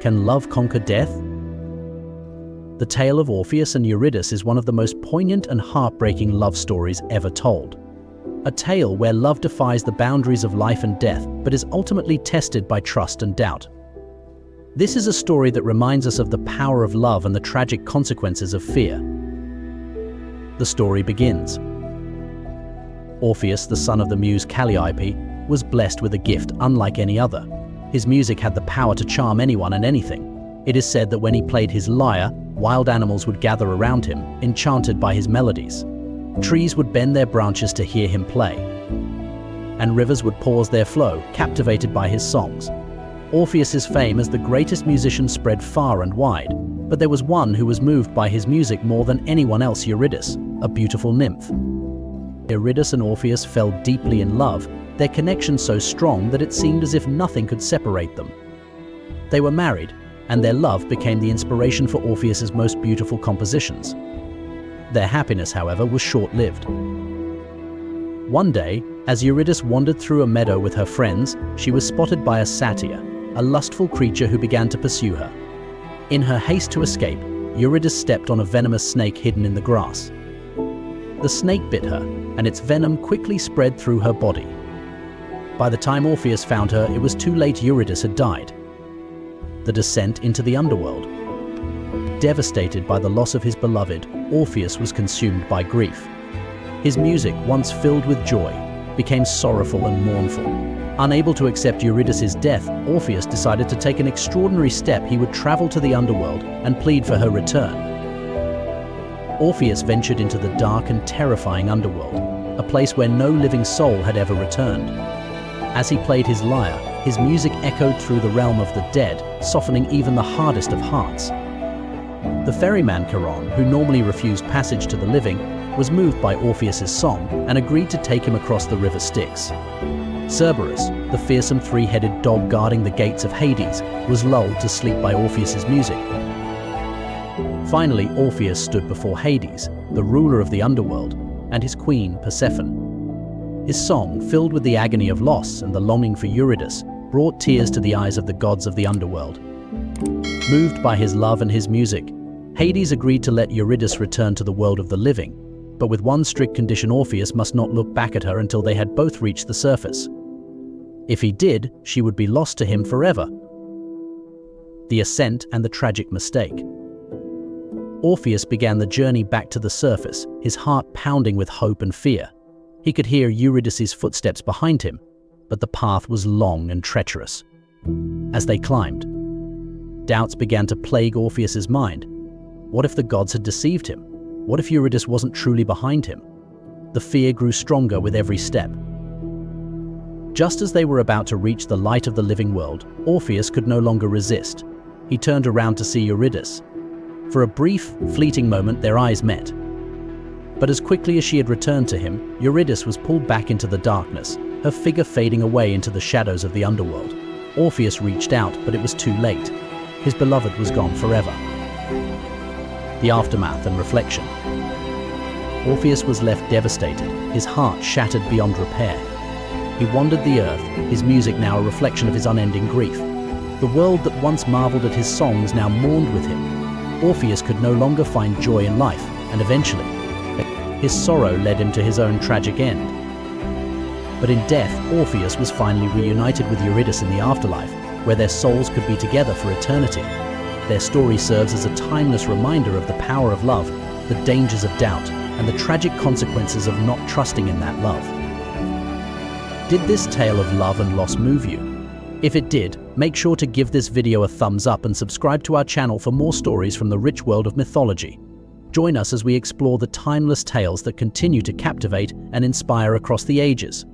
Can love conquer death? The tale of Orpheus and Eurydice is one of the most poignant and heartbreaking love stories ever told. A tale where love defies the boundaries of life and death, but is ultimately tested by trust and doubt. This is a story that reminds us of the power of love and the tragic consequences of fear. The story begins. Orpheus, the son of the muse Calliope, was blessed with a gift unlike any other. His music had the power to charm anyone and anything. It is said that when he played his lyre, wild animals would gather around him, enchanted by his melodies. Trees would bend their branches to hear him play, and rivers would pause their flow, captivated by his songs. Orpheus's fame as the greatest musician spread far and wide, but there was one who was moved by his music more than anyone else: Eurydice, a beautiful nymph. Eurydice and Orpheus fell deeply in love, their connection so strong that it seemed as if nothing could separate them. They were married, and their love became the inspiration for Orpheus's most beautiful compositions. Their happiness, however, was short-lived. One day, as Eurydice wandered through a meadow with her friends, she was spotted by a satyr, a lustful creature who began to pursue her. In her haste to escape, Eurydice stepped on a venomous snake hidden in the grass. The snake bit her, and its venom quickly spread through her body. By the time Orpheus found her, it was too late. Eurydice had died. The descent into the underworld. Devastated by the loss of his beloved, Orpheus was consumed by grief. His music, once filled with joy, became sorrowful and mournful. Unable to accept Eurydice's death, Orpheus decided to take an extraordinary step. He would travel to the underworld and plead for her return. Orpheus ventured into the dark and terrifying underworld, a place where no living soul had ever returned. As he played his lyre, his music echoed through the realm of the dead, softening even the hardest of hearts. The ferryman Charon, who normally refused passage to the living, was moved by Orpheus's song and agreed to take him across the river Styx. Cerberus, the fearsome three-headed dog guarding the gates of Hades, was lulled to sleep by Orpheus's music. Finally, Orpheus stood before Hades, the ruler of the underworld, and his queen, Persephone. His song, filled with the agony of loss and the longing for Eurydice, brought tears to the eyes of the gods of the underworld. Moved by his love and his music, Hades agreed to let Eurydice return to the world of the living, but with one strict condition: Orpheus must not look back at her until they had both reached the surface. If he did, she would be lost to him forever. The Ascent and the tragic mistake. Orpheus began the journey back to the surface, his heart pounding with hope and fear. He could hear Eurydice's footsteps behind him, but the path was long and treacherous. As they climbed, doubts began to plague Orpheus's mind. What if the gods had deceived him? What if Eurydice wasn't truly behind him? The fear grew stronger with every step. Just as they were about to reach the light of the living world, Orpheus could no longer resist. He turned around to see Eurydice. For a brief, fleeting moment, their eyes met. But as quickly as she had returned to him, Eurydice was pulled back into the darkness, her figure fading away into the shadows of the underworld. Orpheus reached out, but it was too late. His beloved was gone forever. The aftermath and reflection. Orpheus was left devastated, his heart shattered beyond repair. He wandered the earth, his music now a reflection of his unending grief. The world that once marveled at his songs now mourned with him. Orpheus could no longer find joy in life, and eventually, his sorrow led him to his own tragic end. But in death, Orpheus was finally reunited with Eurydice in the afterlife, where their souls could be together for eternity. Their story serves as a timeless reminder of the power of love, the dangers of doubt, and the tragic consequences of not trusting in that love. Did this tale of love and loss move you? If it did, make sure to give this video a thumbs up and subscribe to our channel for more stories from the rich world of mythology. Join us as we explore the timeless tales that continue to captivate and inspire across the ages.